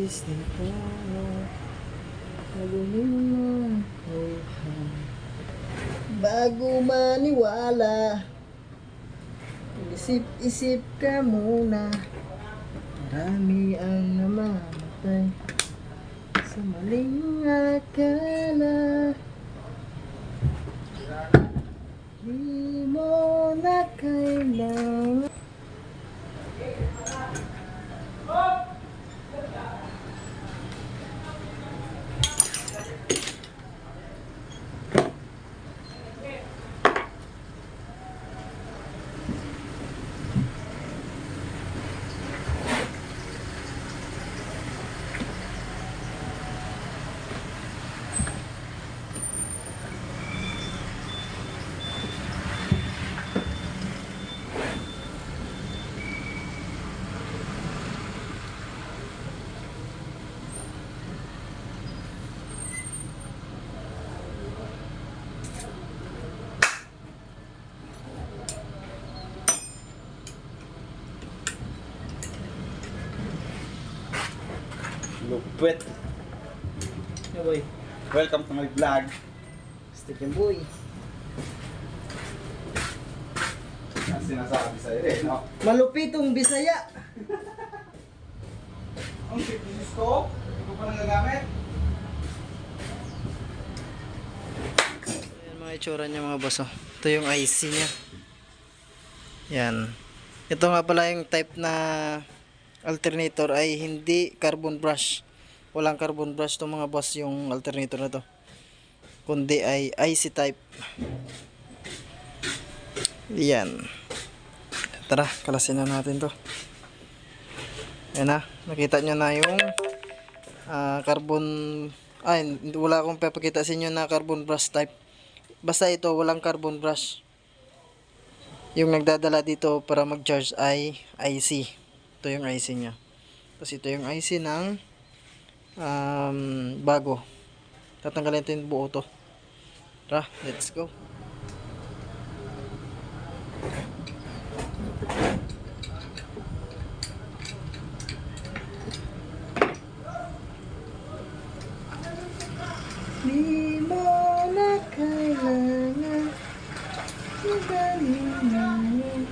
nais na ko magunin mo bago maniwala. Isip-isip ka muna. Marami ang namamatay sa maling akala. Di mo na kailangan. Lupit. Yeah, boy. Welcome to my vlog. Stick yung boy. Ang sinasabi sa'yo eh, no? Malupitong Bisaya. Ang fitness ko? Hindi ko pa nagagamit. Ayan mga itsura niya mga boss. Oh. Ito yung IC niya. Yan. Ito nga pala yung type na alternator ay hindi carbon brush. Walang carbon brush to mga boss yung alternator na to. Kundi ay IC type. Yan. Tara, kalasin na natin to. Yan na. Nakita nyo na yung carbon. Ay, wala akong papakita sa inyo na carbon brush type. Basta ito, walang carbon brush. Yung nagdadala dito para mag-charge ay IC. Ito yung IC nya. Tapos ito yung IC ng bago. Tatanggalin ito yung buo to. Tara, let's go. Di mo na kailangan magaling namin.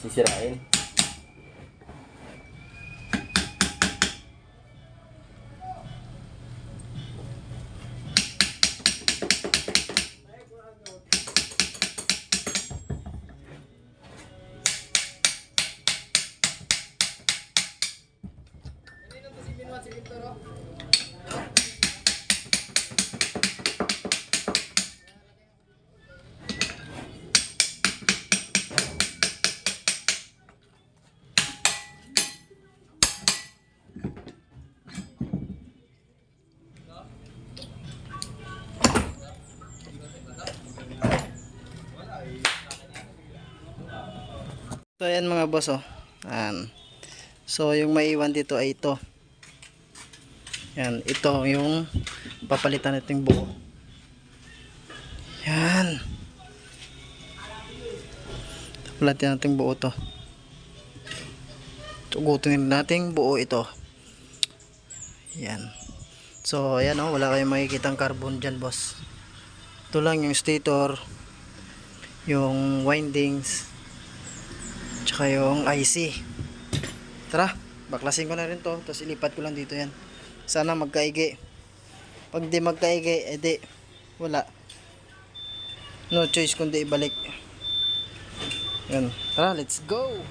Sisirain. So ayan mga boss oh. Ayan. So yung maiwan dito ay ito. Yan, ito yung papalitan natin buo. Yan. Papalitan natin buo to. Tugutin natin buo ito. Yan. So ayan oh, wala kayong makikitang carbon dyan boss. Ito lang yung stator, yung windings, tsaka yung IC. Tara, baklasin ko na rin to. Tapos ilipat ko lang dito yan. Sana magkaigi. Pag di magkaigi, edi wala. No choice kundi ibalik. Yan. Tara, let's go!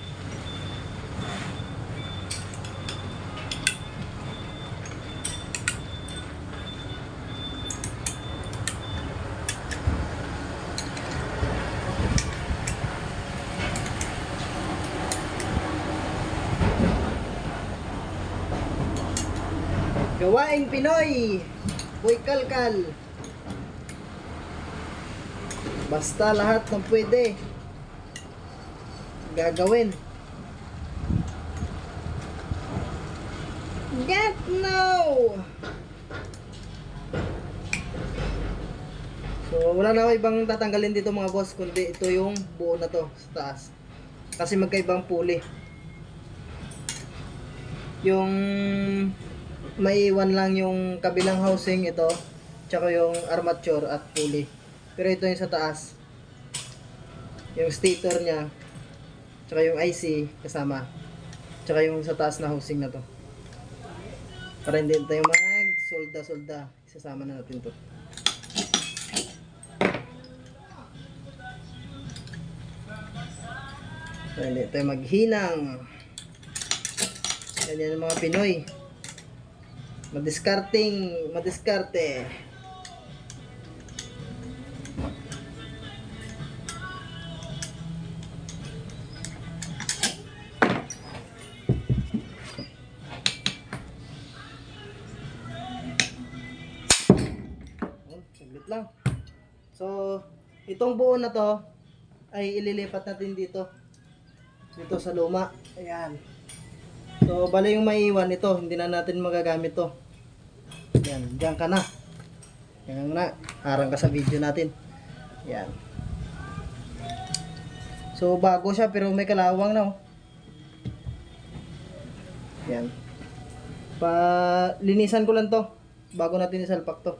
Gawaing Pinoy, Boy Kalkal. Basta lahat ng pwede gagawin. Get no! So wala na ako ibang tatanggalin dito mga boss, kundi ito yung buo na to sa taas. Kasi magkaibang pulley. Yung maiiwan lang yung kabilang housing ito, tsaka yung armature at pulley. Pero ito yung sa taas. Yung stator niya, tsaka yung IC kasama. Tsaka yung sa taas na housing na to. Para hindi tayo mag-solda-solda. Isasama na natin to. Para hindi tayo maghinang. Yan yung mga Pinoy. Madiskarte. Saglit lang. So, itong buo na to ay ililipat natin dito. Dito sa luma. Ayan. So, bali yung maiiwan ito, hindi na natin magagamit to. Yan, diyan ka na. Yan na, harang ka sa video natin. Yan. So, bago siya pero may kalawang na oh. Yan. Linisan ko lang to bago natin isalpak to.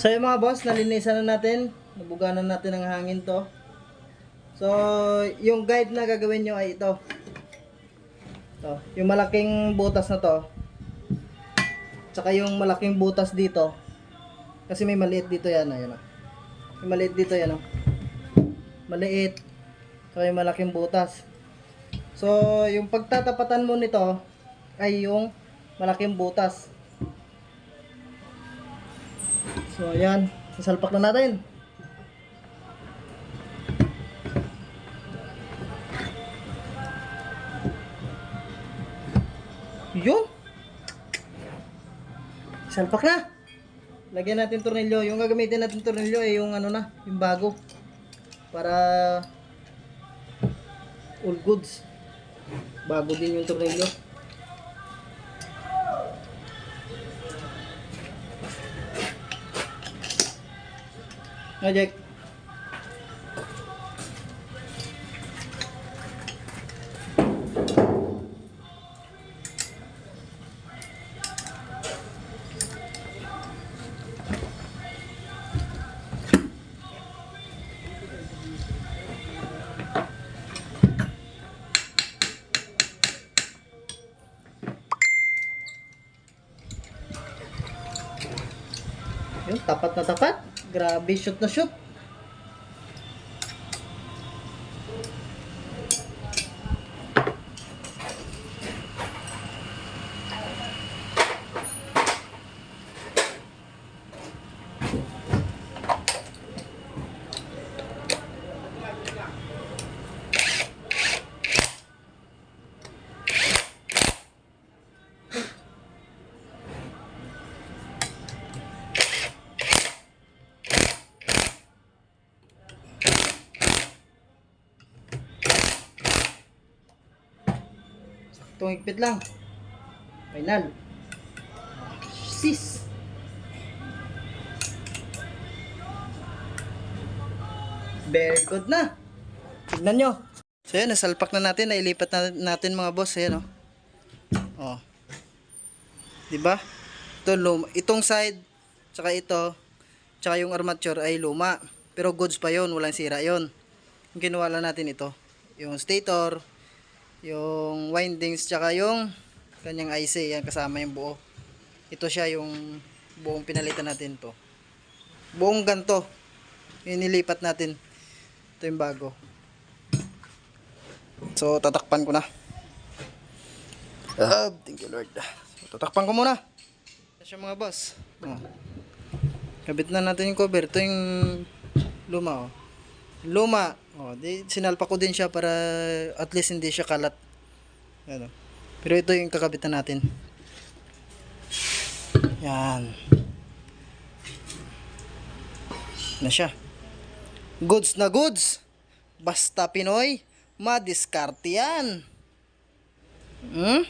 So, yung mga boss, nalinisan na natin. Nabuganan natin ng hangin to. So, yung guide na gagawin nyo ay ito. So, yung malaking butas na to. Tsaka yung malaking butas dito. Kasi may maliit dito yan. Ayun, may maliit dito yan. Maliit. Tsaka yung malaking butas. So, yung pagtatapatan mo nito ay yung malaking butas. So, ayan. Sasalpak na natin. Yun. Salpak na. Lagyan natin tornilyo. Yung gagamitin natin tornilyo ay yung ano na, yung bago. Para all goods. Bago din yung tornilyo. Jack. Yun, tapat na tapat. Grabe, shoot na shoot. Saktong higpit lang. Final. Sis. Very good na. Tignan nyo. So yan, nasalpak na natin. Nailipat na natin mga boss. Ayan o. Oh. Diba? Ito, luma. Itong side, tsaka ito, tsaka yung armature ay luma. Pero goods pa yon, walang sira yon. Ginawa lang natin ito. Yung stator, yung windings, tsaka yung kanyang IC. Yan, kasama yung buo. Ito siya yung buong pinalitan natin to. Buong ganto. Yung nilipat natin. Ito yung bago. So, tatakpan ko na. Thank you Lord. So, tatakpan ko muna. Ito siya mga boss. Oh. Kabit na natin yung cover. Ito yung luma. Oh. Luma. Oh, sinalpa ko din siya para at least hindi siya kalat. Ano. Pero ito yung kakabitan natin. Yan. na siya. Goods na goods. Basta Pinoy, madiskarte yan. Hmm?